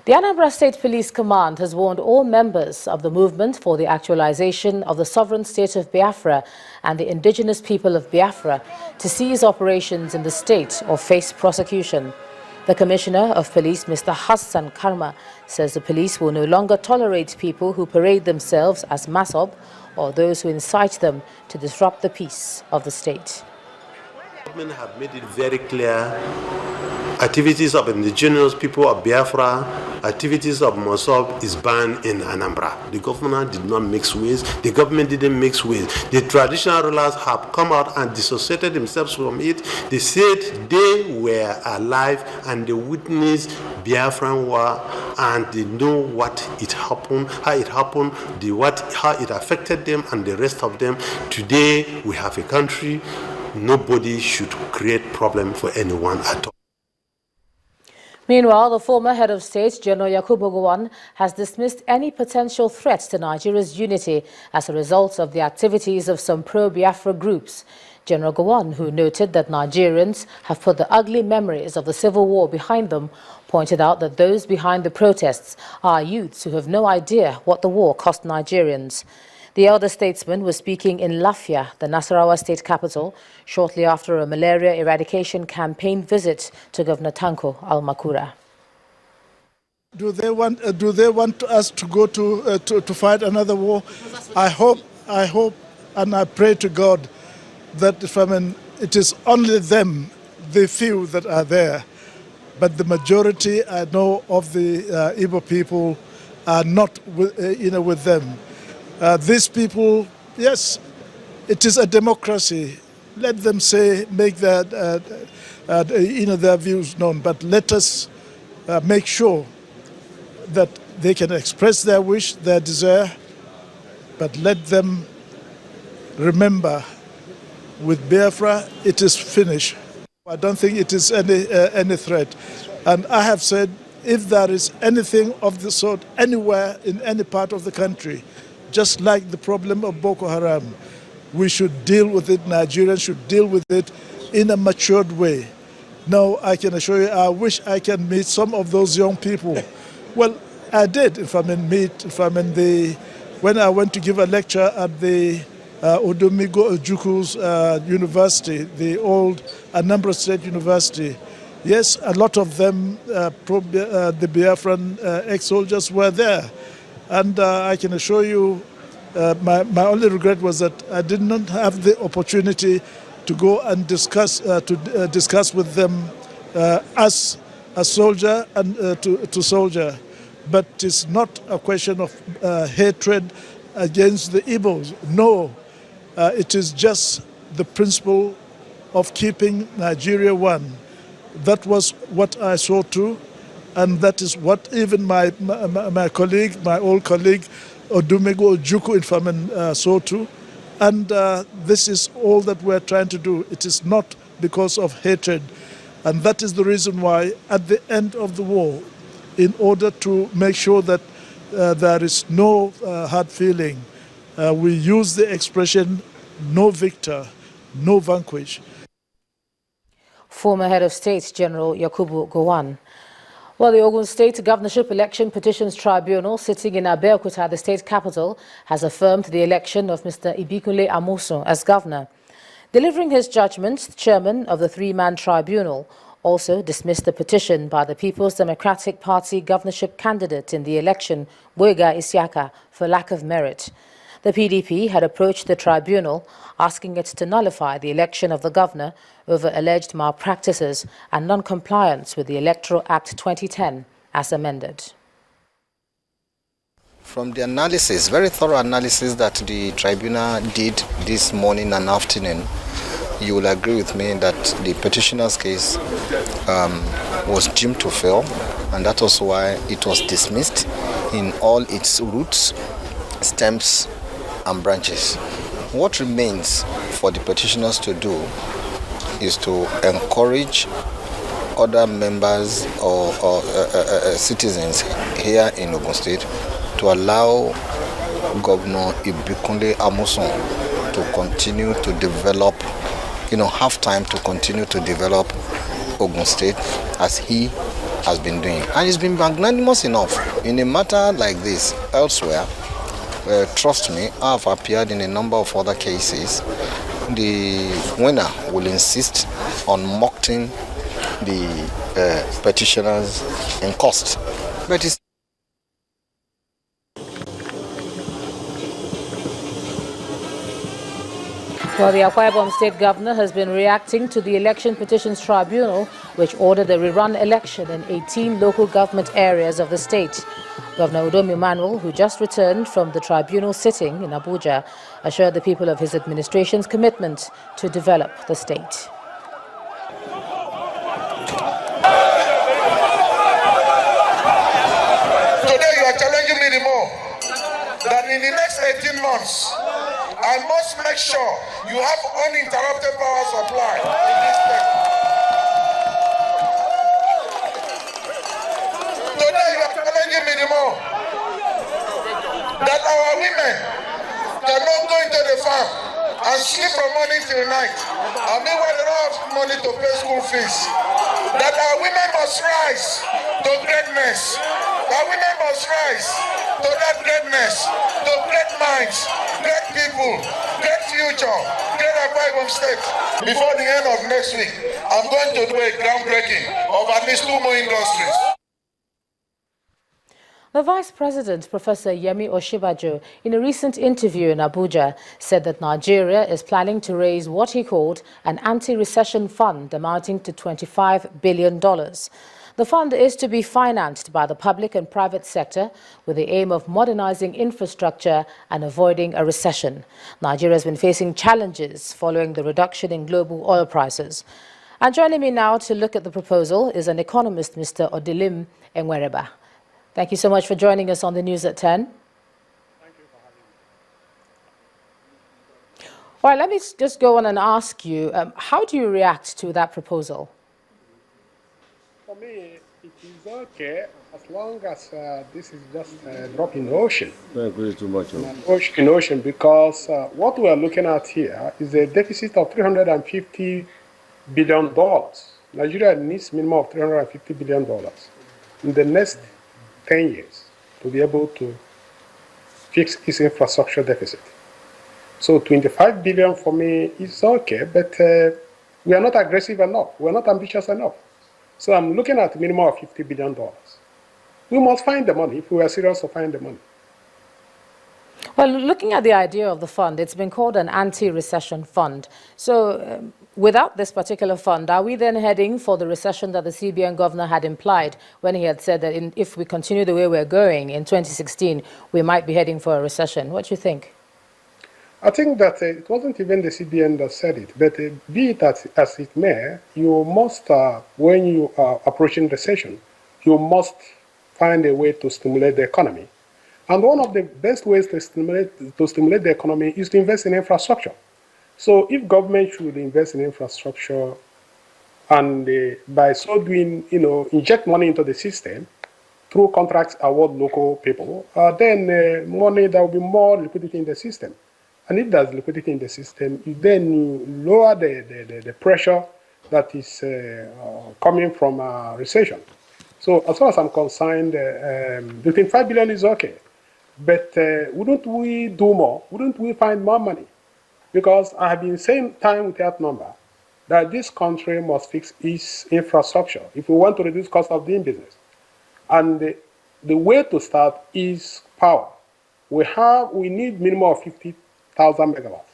The Anambra State Police Command has warned all members of the movement for the actualization of the sovereign state of Biafra and the indigenous people of Biafra to cease operations in the state or face prosecution. The Commissioner of Police, Mr. Hassan Karma, says the police will no longer tolerate people who parade themselves as Masob or those who incite them to disrupt the peace of the state. The government have made it very clear. Activities of indigenous people of Biafra, activities of Masob is banned in Anambra. The government did not mix with, the government didn't mix with. The traditional rulers have come out and dissociated themselves from it. They said they were alive and they witnessed Biafran war and they know what it happened, how it happened, how it affected them and the rest of them. Today we have a country. Nobody should create problem for anyone at all. Meanwhile, the former head of state, General Yakubu Gowon, has dismissed any potential threats to Nigeria's unity as a result of the activities of some pro-Biafra groups. General Gowon, who noted that Nigerians have put the ugly memories of the civil war behind them, pointed out that those behind the protests are youths who have no idea what the war cost Nigerians. The elder statesman was speaking in Lafia, the Nasarawa state capital, shortly after a malaria eradication campaign visit to Governor Tanko Almakura. Do they want us to go to fight another war? I hope, and I pray to God that it is only them, the few that are there, but the majority I know of the Igbo people are not with them. These people, yes, it is a democracy. Let them make their views known, but let us make sure that they can express their wish, their desire, but let them remember, with Biafra, it is finished. I don't think it is any threat. And I have said, if there is anything of the sort anywhere in any part of the country, just like the problem of Boko Haram, we should deal with it, Nigerians should deal with it in a matured way. Now, I can assure you, I wish I can meet some of those young people. Well, I did, when I went to give a lecture at the Odumigo Ojuku's university, the old Anambra State University. Yes, a lot of them, the Biafran ex-soldiers were there. And I can assure you, my only regret was that I did not have the opportunity to go and discuss with them as a soldier and to soldier. But it's not a question of hatred against the Igbos. No, it is just the principle of keeping Nigeria one. That was what I saw too. And that is what even my colleague, my old colleague, Odumego Ojukwu saw too. And this is all that we're trying to do. It is not because of hatred. And that is the reason why, at the end of the war, in order to make sure that there is no hard feeling, we use the expression, no victor, no vanquish. Former head of state, General Yakubu Gowon. Well, the Ogun State Governorship Election Petitions Tribunal, sitting in Abeokuta, the state capital, has affirmed the election of Mr. Ibikunle Amosun as governor. Delivering his judgment, the chairman of the three-man tribunal also dismissed the petition by the People's Democratic Party governorship candidate in the election, Boyega Isiaka, for lack of merit. The PDP had approached the tribunal asking it to nullify the election of the governor over alleged malpractices and non-compliance with the Electoral Act 2010 as amended. From the analysis, very thorough analysis that the tribunal did this morning and afternoon, you will agree with me that the petitioner's case was deemed to fail, and that was why it was dismissed in all its roots, stems, and branches. What remains for the petitioners to do is to encourage other members or citizens here in Ogun State to allow Governor Ibikunle Amosun to continue to develop, have time to continue to develop Ogun State as he has been doing. And it's been magnanimous enough. In a matter like this, elsewhere, trust me, I've appeared in a number of other cases. The winner will insist on mocking the petitioners in cost. But it's Well, the Akwa Ibom State Governor has been reacting to the Election Petitions Tribunal, which ordered a rerun election in 18 local government areas of the state. Governor Udom Emmanuel, who just returned from the tribunal sitting in Abuja, assured the people of his administration's commitment to develop the state. Today you are challenging me the more that in the next 18 months, I must make sure you have uninterrupted power supply in this state. Today you are challenging me the more that our women cannot go into the farm and sleep from morning till night. And meanwhile they don't have money to pay school fees. That our women must rise to greatness. Our women must rise to that greatness, to great minds, great people, great future, great Akwa Ibom State. Before the end of next week, I'm going to do a groundbreaking of at least 2 more industries. The Vice President, Professor Yemi Osinbajo, in a recent interview in Abuja, said that Nigeria is planning to raise what he called an anti-recession fund amounting to $25 billion. The fund is to be financed by the public and private sector with the aim of modernizing infrastructure and avoiding a recession. Nigeria has been facing challenges following the reduction in global oil prices. And joining me now to look at the proposal is an economist, Mr. Odilim Enwereba. Thank you so much for joining us on the News at 10. Thank you for having me. All right, let me just go on and ask you, how do you react to that proposal? For me, it is okay as long as this is just a drop in the ocean. Don't agree too much. In ocean, because what we are looking at here is a deficit of $350 billion. Nigeria needs minimum of $350 billion in the next 10 years to be able to fix its infrastructure deficit. So 25 billion for me is okay, but we are not aggressive enough. We are not ambitious enough. So I'm looking at a minimum of $50 billion. We must find the money if we are serious to find the money. Well, looking at the idea of the fund, it's been called an anti-recession fund. So without this particular fund, are we then heading for the recession that the CBN governor had implied when he had said that if we continue the way we're going in 2016, we might be heading for a recession? What do you think? I think that it wasn't even the CBN that said it, but be it as it may, you must, when you are approaching recession, you must find a way to stimulate the economy. And one of the best ways to stimulate the economy is to invest in infrastructure. So if government should invest in infrastructure and by so doing, inject money into the system through contracts award local people, then there will be more liquidity in the system. And if there's liquidity in the system, you lower the pressure that is coming from recession. So as far as I'm concerned, the 25 billion is okay. But wouldn't we do more? Wouldn't we find more money? Because I have been saying time without number that this country must fix its infrastructure if we want to reduce cost of doing business. And the way to start is power. We need minimum of 50,000 megawatts.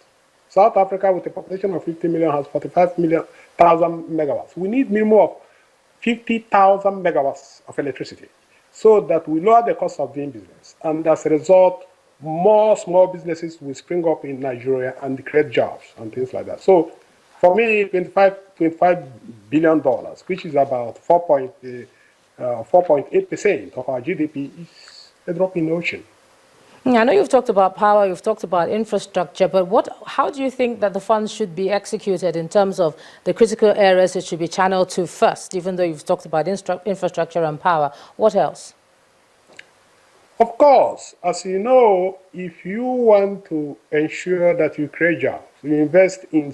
South Africa, with a population of 50 million, has 45,000 megawatts. We need minimum of 50,000 megawatts of electricity so that we lower the cost of doing business. And as a result, more small businesses will spring up in Nigeria and create jobs and things like that. So for me, $25 billion, which is about 4.8% of our GDP, is a drop in the ocean. I know you've talked about power, you've talked about infrastructure, but how do you think that the funds should be executed in terms of the critical areas it should be channeled to first, even though you've talked about infrastructure and power? What else? Of course, as you know, if you want to ensure that you create jobs, you invest in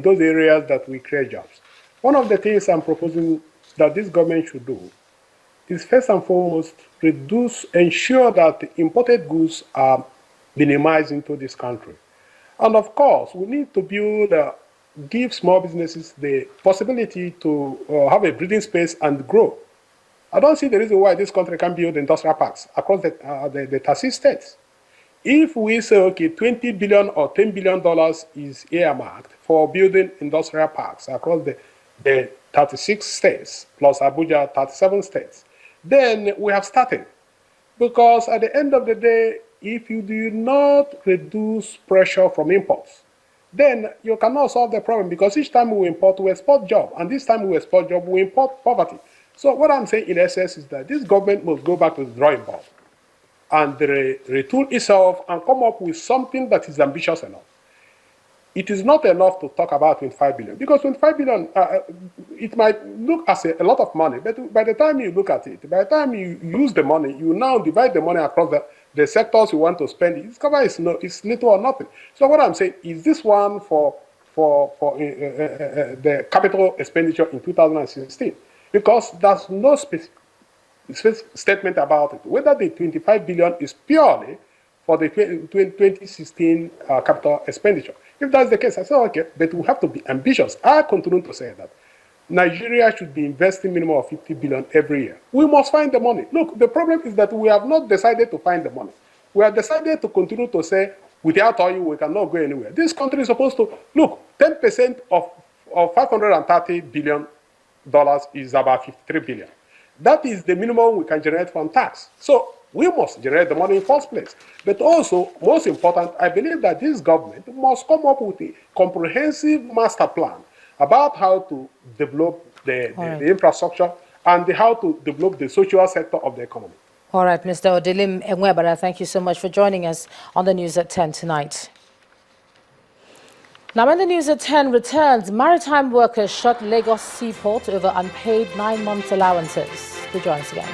those areas that we create jobs. One of the things I'm proposing that this government should do is first and foremost ensure that the imported goods are minimized into this country. And of course, we need to give small businesses the possibility to have a breathing space and grow. I don't see the reason why this country can build industrial parks across the 36 states. If we say, okay, $20 billion or $10 billion is earmarked for building industrial parks across the 36 states, plus Abuja, 37 states, then we have started. Because at the end of the day, if you do not reduce pressure from imports, then you cannot solve the problem, because each time we import, we export job, and this time we export job, we import poverty. So what I'm saying in essence is that this government must go back to the drawing board and retool itself and come up with something that is ambitious enough. It is not enough to talk about 25 billion, because 25 billion, it might look as a lot of money, but by the time you look at it, by the time you use the money, you now divide the money across the sectors you want to spend. It's little or nothing. So what I'm saying is, this one for the capital expenditure in 2016, because there's no specific statement about it, whether the 25 billion is purely for the 2016 capital expenditure. If that's the case, I say, okay, but we have to be ambitious. I continue to say that Nigeria should be investing minimum of 50 billion every year. We must find the money. Look, the problem is that we have not decided to find the money. We have decided to continue to say, without oil, we cannot go anywhere. This country is supposed to, look, 10% of $530 billion is about 53 billion. That is the minimum we can generate from tax. So we must generate the money in the first place. But also, most important, I believe that this government must come up with a comprehensive master plan about how to develop the infrastructure and how to develop the social sector of the economy. All right, Mr. Odelim Enwebara, thank you so much for joining us on the News at 10 tonight. Now, when the News at 10 returns, maritime workers shut Lagos seaport over unpaid 9 months allowances. Do join us again.